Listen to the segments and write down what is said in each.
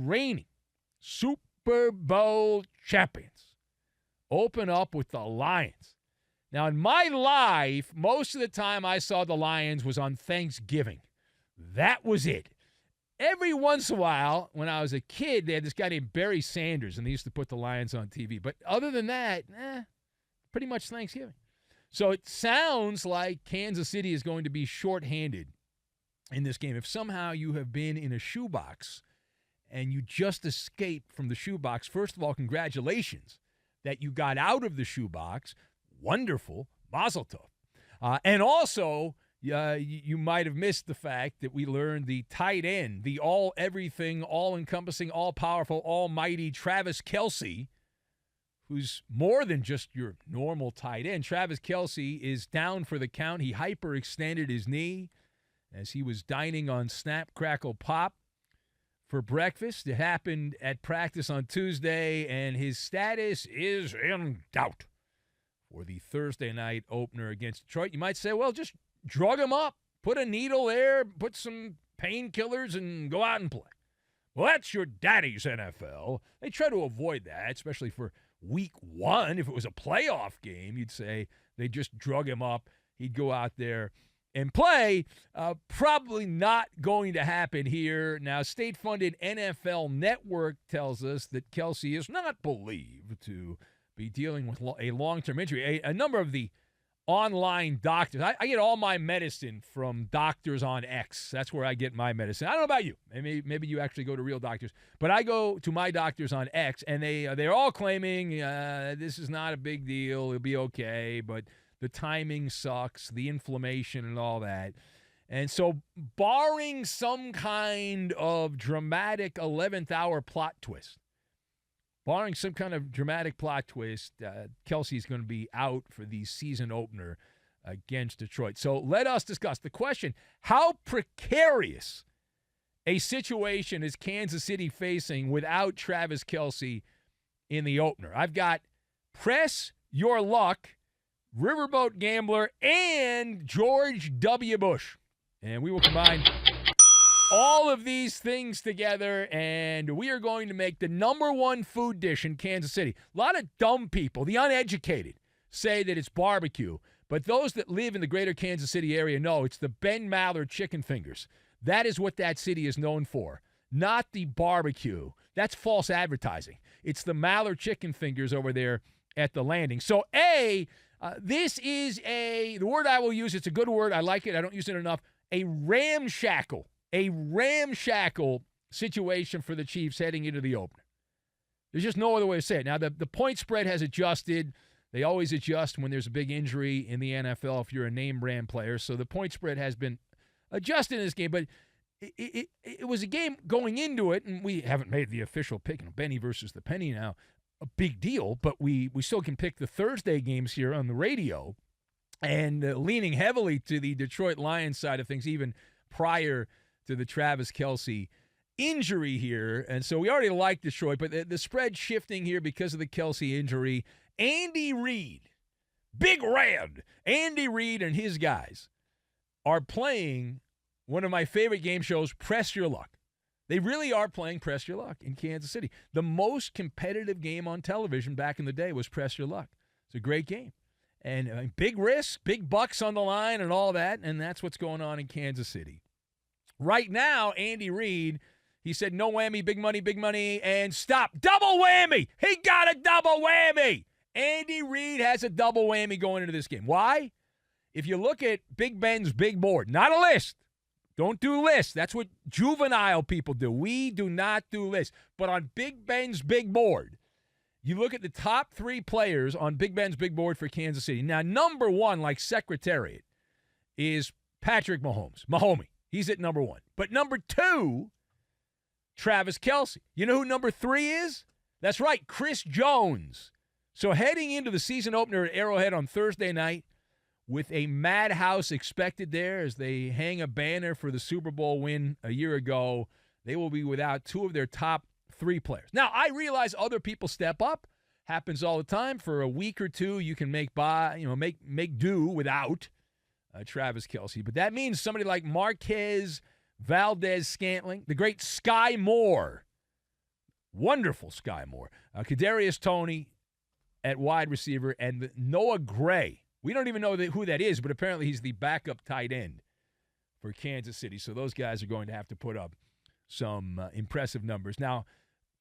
reigning Super Bowl champions open up with the Lions. Now, in my life, most of the time I saw the Lions was on Thanksgiving. That was it. Every once in a while, when I was a kid, they had this guy named Barry Sanders, and they used to put the Lions on TV. But other than that, pretty much Thanksgiving. So it sounds like Kansas City is going to be shorthanded in this game. If somehow you have been in a shoebox and you just escaped from the shoebox, first of all, congratulations that you got out of the shoebox. Wonderful. Mazel tov. And also, you might have missed the fact that we learned the tight end, the all-everything, all-encompassing, all-powerful, almighty Travis Kelce, who's more than just your normal tight end. Travis Kelce is down for the count. He hyperextended his knee as he was dining on Snap, Crackle, Pop for breakfast. It happened at practice on Tuesday, and his status is in doubt for the Thursday night opener against Detroit. You might say, well, just drug him up, put a needle there, put some painkillers, and go out and play. Well, that's your daddy's NFL. They try to avoid that, especially for week one. If it was a playoff game, you'd say they just drug him up. He'd go out there and play. Probably not going to happen here. Now, state-funded NFL Network tells us that Kelce is not believed to be dealing with a long-term injury. A number of the online doctors. I get all my medicine from doctors on X. That's where I get my medicine. I don't know about you. Maybe you actually go to real doctors. But I go to my doctors on X, and they're all claiming this is not a big deal. It'll be okay, but the timing sucks, the inflammation and all that. And so barring some kind of dramatic 11th hour plot twist, Kelce's going to be out for the season opener against Detroit. So let us discuss the question, how precarious a situation is Kansas City facing without Travis Kelce in the opener? I've got Press Your Luck, Riverboat Gambler, and George W. Bush. And we will combine all of these things together, and we are going to make the number one food dish in Kansas City. A lot of dumb people, the uneducated, say that it's barbecue, but those that live in the greater Kansas City area know it's the Ben Maller chicken fingers. That is what that city is known for, not the barbecue. That's false advertising. It's the Maller chicken fingers over there at the Landing. So, this is the word I will use, it's a good word, I like it, I don't use it enough, a ramshackle situation for the Chiefs heading into the opener. There's just no other way to say it. Now, the point spread has adjusted. They always adjust when there's a big injury in the NFL if you're a name brand player. So the point spread has been adjusted in this game. But it was a game going into it, and we haven't made the official pick. Benny versus the Penny now, a big deal. But we still can pick the Thursday games here on the radio. And leaning heavily to the Detroit Lions side of things, even prior to the Travis Kelce injury here. And so we already like Detroit, but the spread shifting here because of the Kelce injury. Andy Reid, Big Red, Andy Reid and his guys are playing one of my favorite game shows, Press Your Luck. They really are playing Press Your Luck in Kansas City. The most competitive game on television back in the day was Press Your Luck. It's a great game. And big risks, big bucks on the line and all that, and that's what's going on in Kansas City. Right now, Andy Reid, he said no whammy, big money, and stop. Double whammy! He got a double whammy! Andy Reid has a double whammy going into this game. Why? If you look at Big Ben's big board, not a list. Don't do lists. That's what juvenile people do. We do not do lists. But on Big Ben's big board, you look at the top three players on Big Ben's big board for Kansas City. Now, number one, like Secretariat, is Patrick Mahomes. He's at number one. But number two, Travis Kelce. You know who number three is? That's right, Chris Jones. So heading into the season opener at Arrowhead on Thursday night with a madhouse expected there as they hang a banner for the Super Bowl win a year ago, they will be without two of their top three players. Now, I realize other people step up. Happens all the time. For a week or two, you can make do without Travis Kelce. But that means somebody like Marquez Valdez-Scantling, the great Sky Moore, Wonderful Sky Moore. Kadarius Toney at wide receiver, and Noah Gray. We don't even know who that is, but apparently he's the backup tight end for Kansas City. So those guys are going to have to put up some impressive numbers. Now,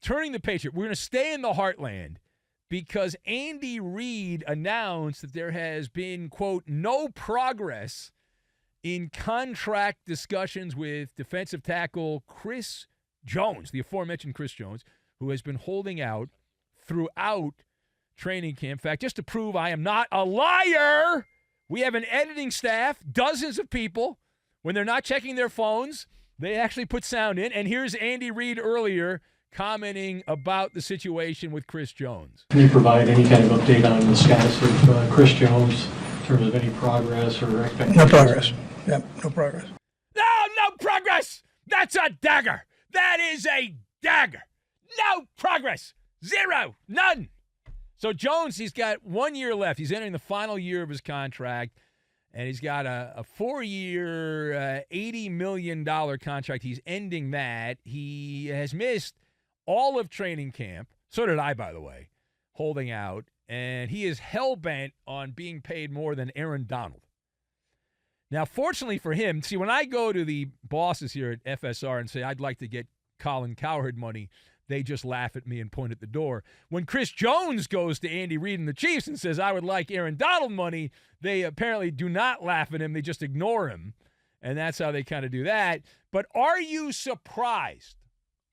turning the page here, we're going to stay in the heartland because Andy Reid announced that there has been, quote, no progress in contract discussions with defensive tackle Chris Jones, the aforementioned Chris Jones, who has been holding out throughout training camp. In fact, just to prove I am not a liar, we have an editing staff, dozens of people. When they're not checking their phones, they actually put sound in. And here's Andy Reid earlier commenting about the situation with Chris Jones. Can you provide any kind of update on the status of Chris Jones in terms of any progress or expectations? No progress. Yep, no progress. No progress. That's a dagger. That is a dagger. No progress. Zero. None. So Jones, he's got 1 year left. He's entering the final year of his contract, and he's got a 4-year, $80 million contract. He's ending that. He has missed all of training camp. So did I, by the way, holding out. And he is hell-bent on being paid more than Aaron Donald. Now, fortunately for him, see, when I go to the bosses here at FSR and say I'd like to get Colin Cowherd money, they just laugh at me and point at the door. When Chris Jones goes to Andy Reid and the Chiefs and says, I would like Aaron Donald money, they apparently do not laugh at him. They just ignore him. And that's how they kind of do that. But are you surprised?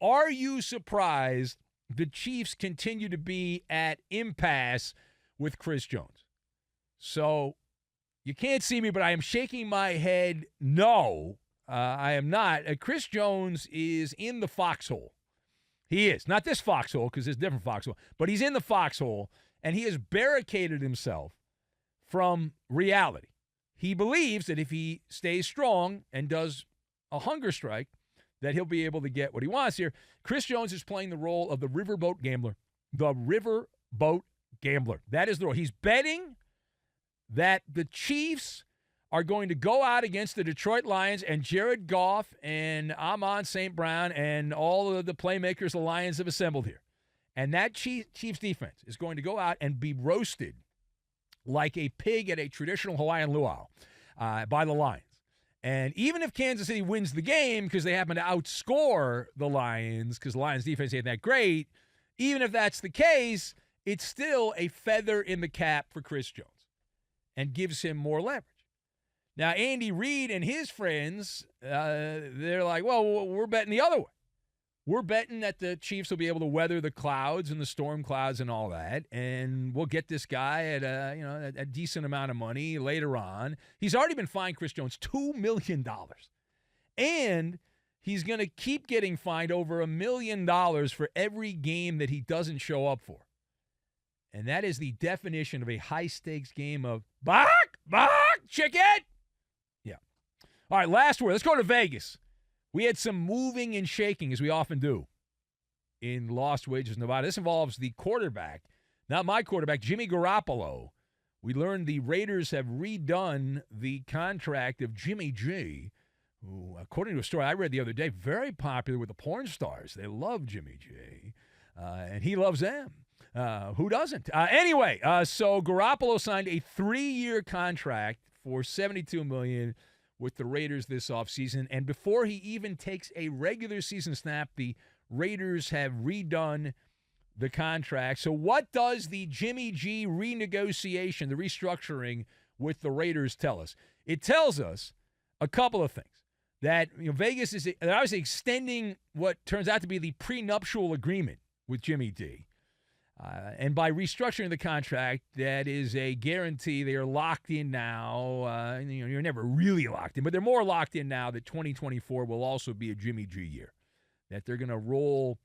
Are you surprised the Chiefs continue to be at impasse with Chris Jones? So you can't see me, but I am shaking my head no. I am not. Chris Jones is in the foxhole. He is. Not this foxhole, because there's a different foxhole, but he's in the foxhole, and he has barricaded himself from reality. He believes that if he stays strong and does a hunger strike, that he'll be able to get what he wants here. Chris Jones is playing the role of the riverboat gambler. The riverboat gambler. That is the role. He's betting that the Chiefs are going to go out against the Detroit Lions and Jared Goff and Amon St. Brown and all of the playmakers the Lions have assembled here. And that Chiefs defense is going to go out and be roasted like a pig at a traditional Hawaiian luau by the Lions. And even if Kansas City wins the game because they happen to outscore the Lions because the Lions defense ain't that great, even if that's the case, it's still a feather in the cap for Chris Jones and gives him more leverage. Now, Andy Reid and his friends, they're like, well, we're betting the other way. We're betting that the Chiefs will be able to weather the clouds and the storm clouds and all that, and we'll get this guy at a decent amount of money later on. He's already been fined, Chris Jones, $2 million. And he's going to keep getting fined over $1 million for every game that he doesn't show up for. And that is the definition of a high-stakes game of bark, chicken. Yeah. All right, last word. Let's go to Vegas. We had some moving and shaking, as we often do, in Lost Wages, Nevada. This involves the quarterback, not my quarterback, Jimmy Garoppolo. We learned the Raiders have redone the contract of Jimmy G, who, according to a story I read the other day, very popular with the porn stars. They love Jimmy G, and he loves them. Who doesn't? Anyway, so Garoppolo signed a 3-year contract for $72 million with the Raiders this offseason. And before he even takes a regular season snap, the Raiders have redone the contract. So what does the Jimmy G renegotiation, the restructuring with the Raiders tell us? It tells us a couple of things. That Vegas is obviously extending what turns out to be the prenuptial agreement with Jimmy D. And by restructuring the contract, that is a guarantee they are locked in now. You're never really locked in, but they're more locked in now that 2024 will also be a Jimmy G year, that they're going to roll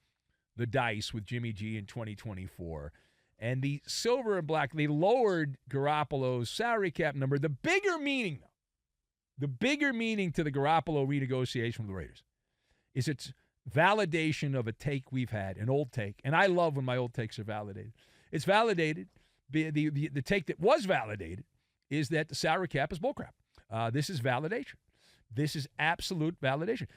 the dice with Jimmy G in 2024. And the silver and black, they lowered Garoppolo's salary cap number. The bigger meaning, though, the bigger meaning to the Garoppolo renegotiation with the Raiders is it's validation of a take we've had, an old take. And I love when my old takes are validated. It's validated. The take that was validated is that the salary cap is bullcrap. This is validation This is absolute validation.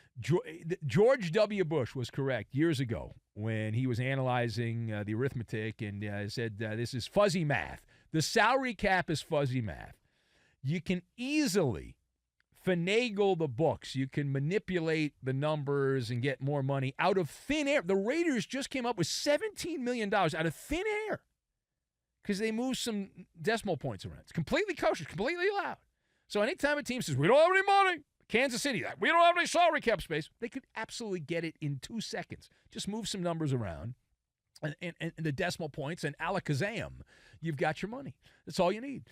George W. Bush was correct years ago when he was analyzing the arithmetic and said this is fuzzy math. The salary cap is fuzzy math. You can easily finagle the books. You can manipulate the numbers and get more money out of thin air. The Raiders just came up with $17 million out of thin air because they moved some decimal points around. It's completely kosher, completely allowed. So anytime a team says, we don't have any money, Kansas City, we don't have any salary cap space, they could absolutely get it in 2 seconds. Just move some numbers around and the decimal points, and alakazam, you've got your money. That's all you need.